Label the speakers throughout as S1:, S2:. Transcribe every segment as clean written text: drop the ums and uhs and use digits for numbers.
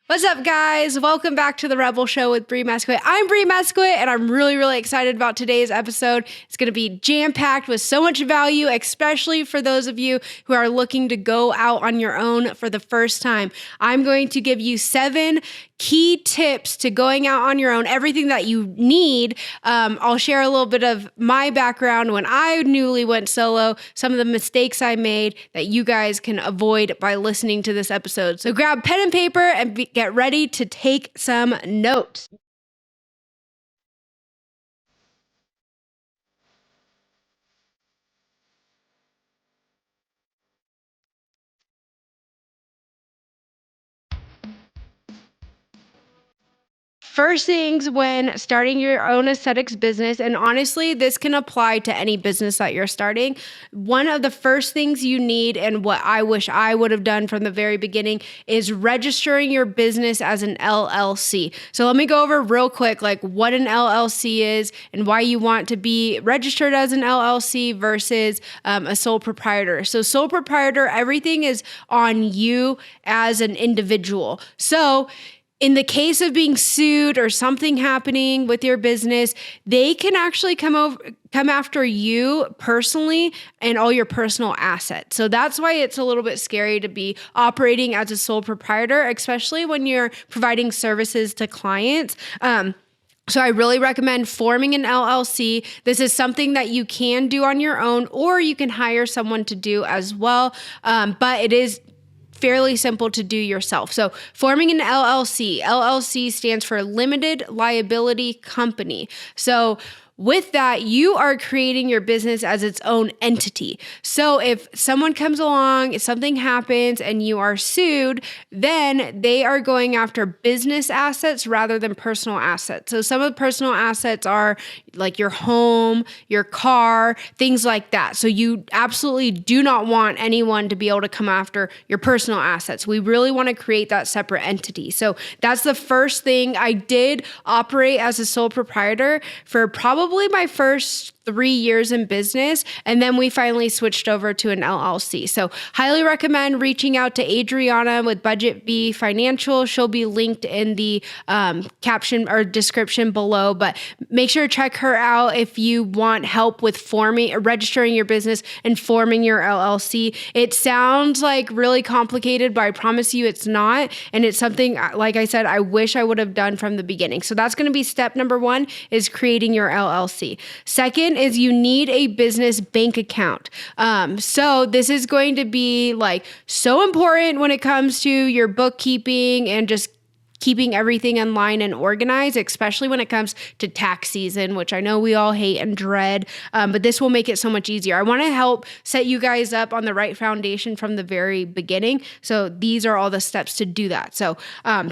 S1: What's up, guys? Welcome back to the Rebel Show with Bree Mesquit. I'm Bree Mesquit, and I'm really excited about today's episode. It's going to be jam-packed with so much value, especially for those of you who are looking to go out on your own for the first time. I'm going to give you 7 key tips to going out on your own, everything that you need. I'll share a little bit of my background when I newly went solo, some of the mistakes I made that you guys can avoid by listening to this episode. So grab pen and paper and get ready to take some notes. First things when starting your own aesthetics business, and honestly, this can apply to any business that you're starting. One of the first things you need, and what I wish I would have done from the very beginning, is registering your business as an LLC. So let me go over real quick, like what an LLC is and why you want to be registered as an LLC versus a sole proprietor. So sole proprietor, everything is on you as an individual. So in the case of being sued or something happening with your business, they can actually come after you personally and all your personal assets. So that's why it's a little bit scary to be operating as a sole proprietor, especially when you're providing services to clients. So I really recommend forming an LLC. This is something that you can do on your own, or you can hire someone to do as well. But it is fairly simple to do yourself. So forming an LLC stands for Limited Liability Company. So with that, you are creating your business as its own entity. So if someone comes along, if something happens and you are sued, then they are going after business assets rather than personal assets. So some of the personal assets are like your home, your car, things like that. So you absolutely do not want anyone to be able to come after your personal assets. We really want to create that separate entity. So that's the first thing. I did operate as a sole proprietor for probably my first 3 years in business, and then we finally switched over to an LLC. So highly recommend reaching out to Adriana with Budget B Financial. She'll be linked in the caption or description below, but make sure to check her out if you want help with registering your business and forming your LLC. It sounds like really complicated, but I promise you it's not. And it's something, like I said, I wish I would have done from the beginning. So that's going to be step number 1, is creating your LLC. Second is you need a business bank account. So this is going to be like so important when it comes to your bookkeeping and just keeping everything in line and organized, especially when it comes to tax season, which I know we all hate and dread, but this will make it so much easier. I want to help set you guys up on the right foundation from the very beginning. So these are all the steps to do that. So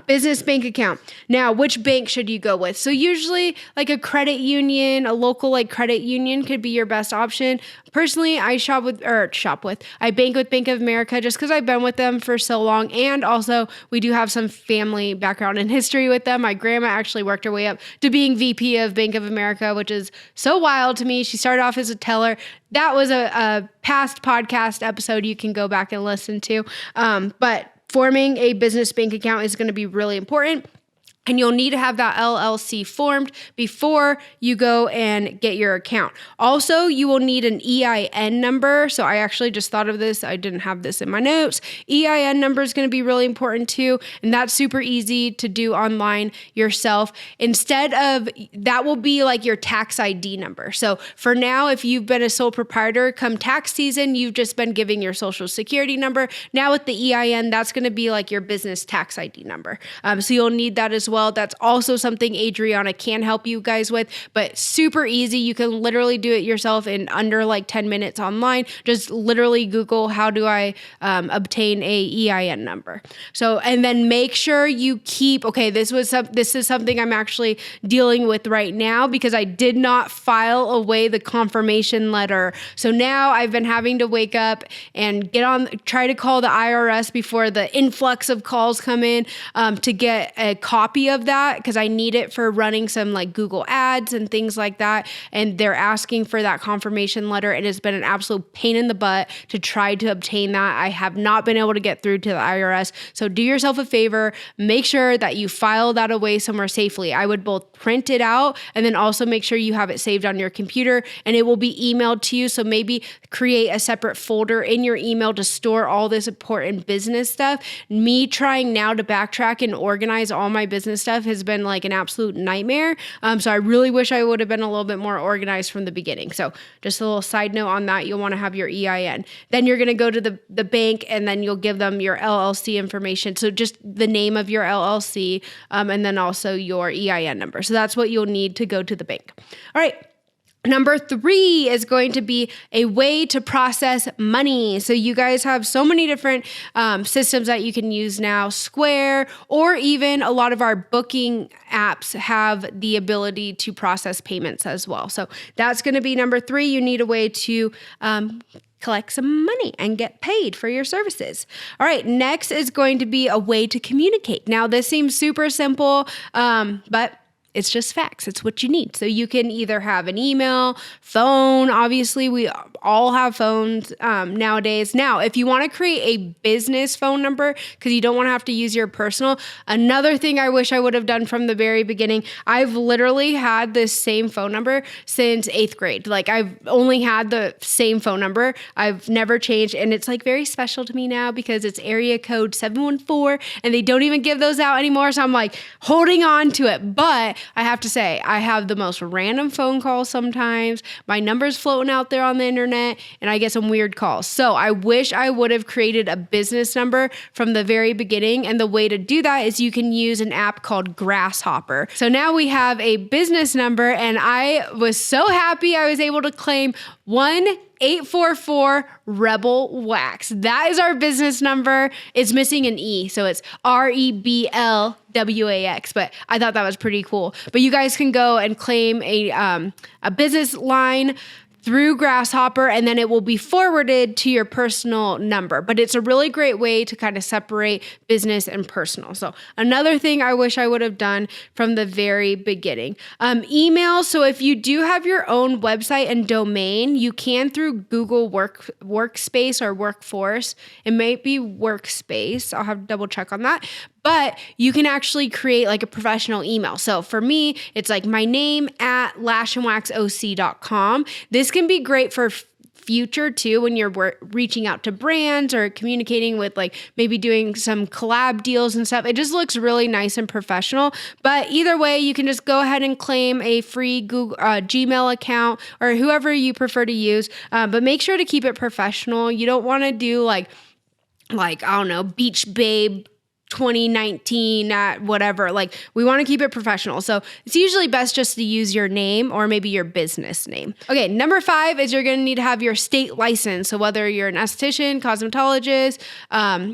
S1: business bank account. Now, which bank should you go with? So usually like a credit union, a local like credit union could be your best option. Personally, I I bank with Bank of America just because I've been with them for so long. And also we do have some family background and history with them. My grandma actually worked her way up to being VP of Bank of America, which is so wild to me. She started off as a teller. That was a past podcast episode you can go back and listen to. But forming a business bank account is going to be really important. And you'll need to have that LLC formed before you go and get your account. Also, you will need an EIN number. So I actually just thought of this. I didn't have this in my notes. EIN number is going to be really important too. And that's super easy to do online yourself. Instead of, that will be like your tax ID number. So for now, if you've been a sole proprietor, come tax season, you've just been giving your social security number. Now with the EIN, that's going to be like your business tax ID number. So you'll need that as well. That's also something Adriana can help you guys with, but super easy. You can literally do it yourself in under like 10 minutes online. Just literally Google, how do I obtain a EIN number? So, and then make sure you keep, okay, this is something I'm actually dealing with right now because I did not file away the confirmation letter. So now I've been having to wake up and try to call the IRS before the influx of calls come in to get a copy copy of that because I need it for running some like Google ads and things like that. And they're asking for that confirmation letter. It has been an absolute pain in the butt to try to obtain that. I have not been able to get through to the IRS. So do yourself a favor, make sure that you file that away somewhere safely. I would both print it out and then also make sure you have it saved on your computer and it will be emailed to you. So maybe create a separate folder in your email to store all this important business stuff. Me trying now to backtrack and organize all my business stuff has been like an absolute nightmare. So I really wish I would have been a little bit more organized from the beginning. So just a little side note on that, you'll want to have your EIN. Then you're going to go to the bank and then you'll give them your LLC information. So just the name of your LLC and then also your EIN number. So that's what you'll need to go to the bank. All right. Number 3 is going to be a way to process money. So you guys have so many different systems that you can use now. Square, or even a lot of our booking apps have the ability to process payments as well. So that's going to be number 3. You need a way to collect some money and get paid for your services. All right, next is going to be a way to communicate. Now, this seems super simple, but it's just facts. It's what you need. So you can either have an email, phone. Obviously, we all have phones nowadays. Now, if you want to create a business phone number because you don't want to have to use your personal, another thing I wish I would have done from the very beginning, I've literally had this same phone number since 8th grade. Like I've only had the same phone number. I've never changed. And it's like very special to me now because it's area code 714 and they don't even give those out anymore. So I'm like holding on to it. But I have to say, I have the most random phone calls sometimes. My number's floating out there on the internet, and I get some weird calls. So I wish I would have created a business number from the very beginning. And the way to do that is you can use an app called Grasshopper. So now we have a business number, and I was so happy I was able to claim 1-844 Rebel Wax. That is our business number. It's missing an E, so it's REBLWAX, but I thought that was pretty cool. But you guys can go and claim a business line through Grasshopper, and then it will be forwarded to your personal number. But it's a really great way to kind of separate business and personal. So another thing I wish I would have done from the very beginning. Email. So if you do have your own website and domain, you can through Google Workspace or Workforce. It might be Workspace. I'll have to double check on that. But you can actually create like a professional email. So for me, it's like my name at lashandwaxoc.com. This can be great for future too when you're reaching out to brands or communicating with like maybe doing some collab deals and stuff. It just looks really nice and professional. But either way, you can just go ahead and claim a free Google Gmail account or whoever you prefer to use. But make sure to keep it professional. You don't want to do like I don't know, Beach Babe 2019 at whatever. Like we want to keep it professional. So it's usually best just to use your name or maybe your business name. Okay, number 5 is you're going to need to have your state license. So whether you're an esthetician, cosmetologist,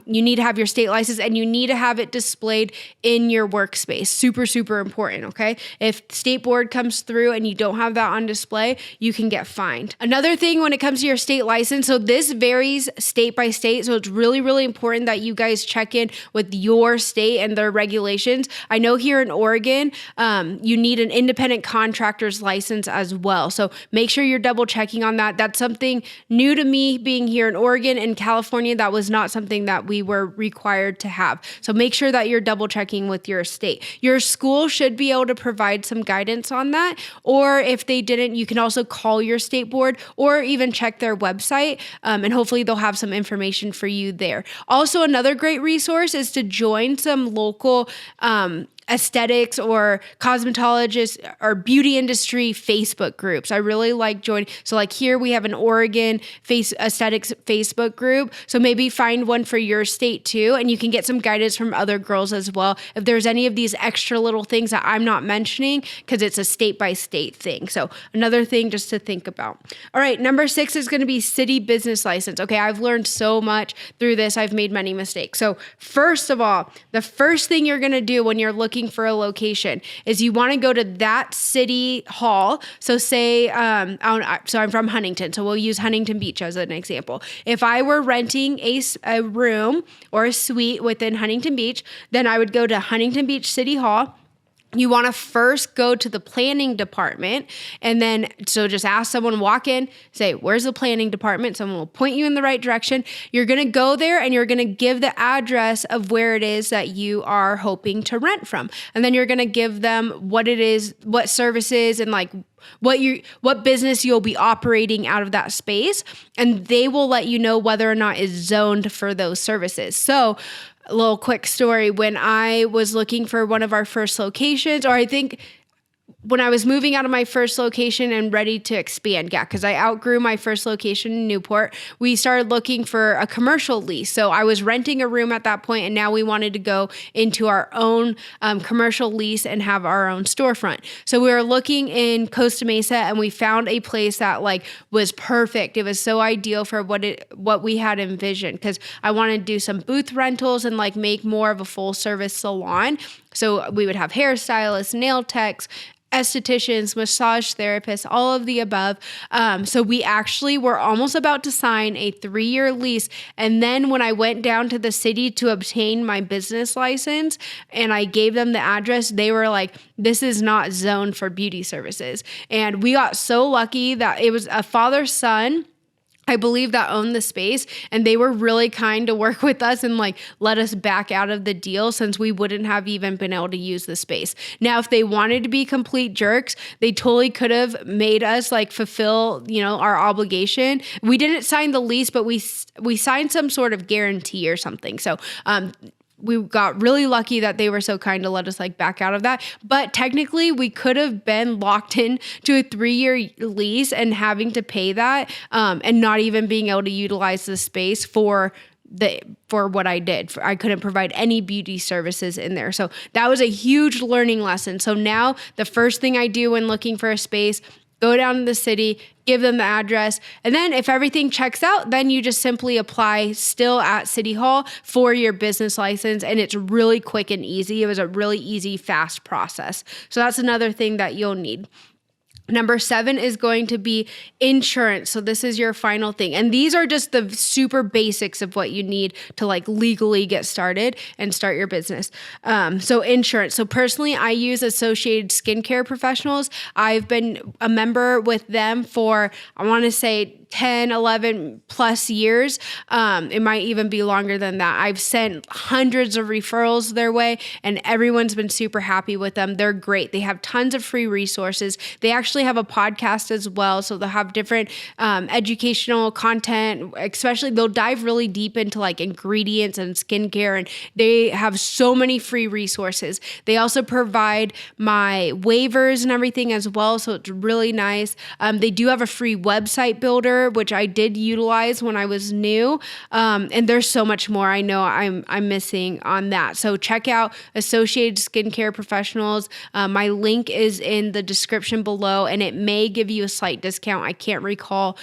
S1: you need to have your state license and you need to have it displayed in your workspace. Super, super important, okay? If state board comes through and you don't have that on display, you can get fined. Another thing when it comes to your state license, so this varies state by state. So it's really, really important that you guys check in with your state and their regulations. I know here in Oregon, you need an independent contractor's license as well. So make sure you're double checking on that. That's something new to me being here in Oregon and California. That was not something that we were required to have. So make sure that you're double checking with your state. Your school should be able to provide some guidance on that. Or if they didn't, you can also call your state board or even check their website. And hopefully they'll have some information for you there. Also, another great resource is to join some local aesthetics or cosmetologist or beauty industry Facebook groups. I really like joining. So like here we have an Oregon aesthetics Facebook group. So maybe find one for your state too. And you can get some guidance from other girls as well. If there's any of these extra little things that I'm not mentioning, because it's a state by state thing. So another thing just to think about. All right. Number 6 is going to be city business license. Okay. I've learned so much through this. I've made many mistakes. So first of all, the first thing you're going to do when you're looking looking for a location is you want to go to that city hall. So say, so I'm from Huntington, so we'll use Huntington Beach as an example. If I were renting a room or a suite within Huntington Beach, then I would go to Huntington Beach City Hall. You want to first go to the planning department, and then so just ask someone, walk in, say, where's the planning department? Someone will point you in the right direction. You're going to go there and you're going to give the address of where it is that you are hoping to rent from. And then you're going to give them what it is, what services, and like what business you'll be operating out of that space. And they will let you know whether or not it's zoned for those services. So a little quick story. When I was looking for one of our first locations, or I think when I was moving out of my first location and ready to expand, because I outgrew my first location in Newport, we started looking for a commercial lease. So I was renting a room at that point, and now we wanted to go into our own commercial lease and have our own storefront. So we were looking in Costa Mesa, and we found a place that like was perfect. It was so ideal for what we had envisioned, because I wanted to do some booth rentals and like make more of a full service salon. So we would have hairstylists, nail techs, estheticians, massage therapists, all of the above. So we actually were almost about to sign a 3-year lease. And then when I went down to the city to obtain my business license and I gave them the address, they were like, this is not zoned for beauty services. And we got so lucky that it was a father-son, I believe, that owned the space, and they were really kind to work with us and like let us back out of the deal, since we wouldn't have even been able to use the space. Now, if they wanted to be complete jerks, they totally could have made us like fulfill, our obligation. We didn't sign the lease, but we signed some sort of guarantee or something. So, we got really lucky that they were so kind to let us like back out of that. But technically we could have been locked in to a 3-year lease and having to pay that, and not even being able to utilize the space for what I did. I couldn't provide any beauty services in there. So that was a huge learning lesson. So now the first thing I do when looking for a space, go down to the city, give them the address, and then if everything checks out, then you just simply apply still at City Hall for your business license, and it's really quick and easy. It was a really easy, fast process. So that's another thing that you'll need. Number 7 is going to be insurance. So this is your final thing. And these are just the super basics of what you need to like legally get started and start your business. So insurance. So personally, I use Associated Skincare Professionals. I've been a member with them for, I want to say 10, 11 plus years. It might even be longer than that. I've sent hundreds of referrals their way, and everyone's been super happy with them. They're great. They have tons of free resources. They actually have a podcast as well. So they'll have different educational content, especially they'll dive really deep into like ingredients and skincare, and they have so many free resources. They also provide my waivers and everything as well. So it's really nice. They do have a free website builder, which I did utilize when I was new. And there's so much more I know I'm missing on that. So check out Associated Skincare Professionals. My link is in the description below, and it may give you a slight discount. I can't recall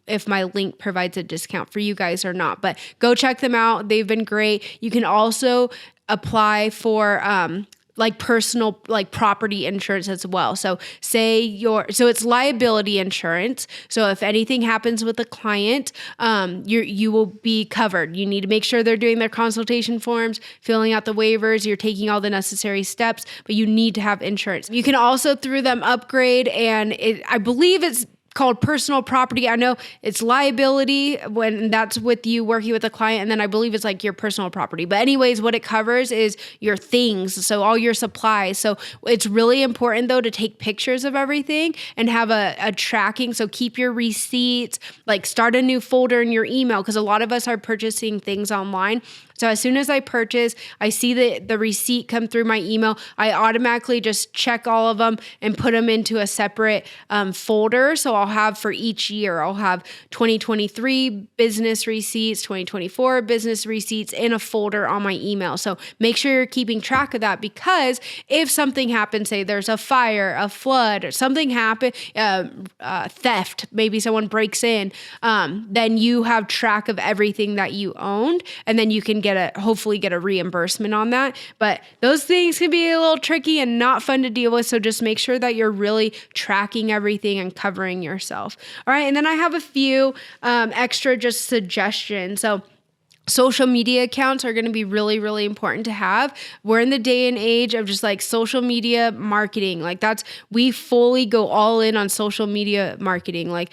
S1: if my link provides a discount for you guys or not, but go check them out. They've been great. You can also apply for like personal, like property insurance as well. So so it's liability insurance. So if anything happens with a client, you will be covered. You need to make sure they're doing their consultation forms, filling out the waivers, you're taking all the necessary steps, but you need to have insurance. You can also through them upgrade, and I believe it's called personal property. I know it's liability when that's with you working with a client, and then I believe it's like your personal property. But anyways, what it covers is your things, so all your supplies. So it's really important though to take pictures of everything and have a tracking. So keep your receipts, like start a new folder in your email, because a lot of us are purchasing things online. So as soon as I purchase, I see the receipt come through my email, I automatically just check all of them and put them into a separate folder. So I'll have for each year, I'll have 2023 business receipts, 2024 business receipts in a folder on my email. So make sure you're keeping track of that, because if something happens, say there's a fire, a flood, or something happen, theft, maybe someone breaks in, then you have track of everything that you owned, and then you can get hopefully get a reimbursement on that. But those things can be a little tricky and not fun to deal with. So just make sure that you're really tracking everything and covering yourself. All right. And then I have a few extra just suggestions. So social media accounts are going to be really, really important to have. We're in the day and age of just like social media marketing. Like we fully go all in on social media marketing. Like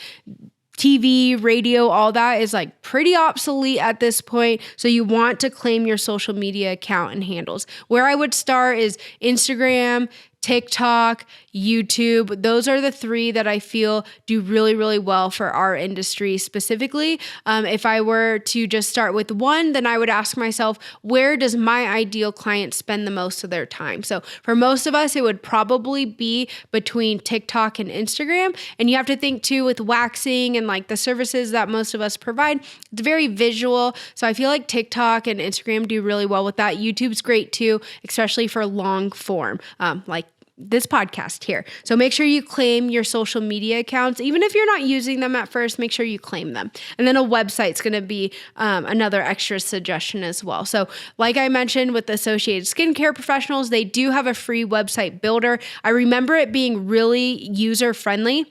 S1: TV, radio, all that is like pretty obsolete at this point. So you want to claim your social media account and handles. Where I would start is Instagram, TikTok, YouTube. Those are the three that I feel do really, really well for our industry specifically. If I were to just start with one, then I would ask myself, where does my ideal client spend the most of their time? So for most of us, it would probably be between TikTok and Instagram. And you have to think too with waxing and like the services that most of us provide, it's very visual. So I feel like TikTok and Instagram do really well with that. YouTube's great too, especially for long form, like this podcast here. So make sure you claim your social media accounts. Even if you're not using them at first, make sure you claim them. And then a website's going to be another extra suggestion as well. So like I mentioned with Associated Skincare Professionals, they do have a free website builder. I remember it being really user-friendly.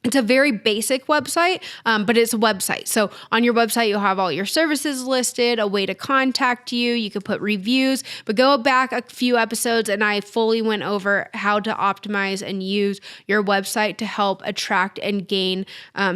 S1: It's a very basic website, but it's a website. So on your website, you'll have all your services listed, a way to contact you. You can put reviews, but go back a few episodes and I fully went over how to optimize and use your website to help attract and gain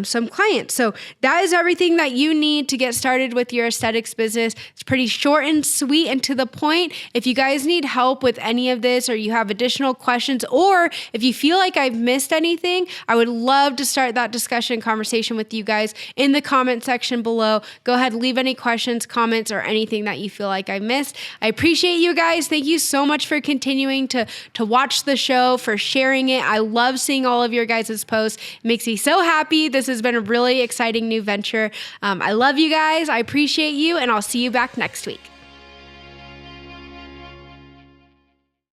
S1: some clients. So that is everything that you need to get started with your aesthetics business. It's pretty short and sweet and to the point. If you guys need help with any of this or you have additional questions, or if you feel like I've missed anything, I would love to start that discussion conversation with you guys in the comment section below. Go ahead, leave any questions, comments, or anything that you feel like I missed. I appreciate you guys. Thank you so much for continuing to watch the show, for sharing it. I love seeing all of your guys' posts. It makes me so happy. This has been a really exciting new venture. I love you guys. I appreciate you, and I'll see you back next week.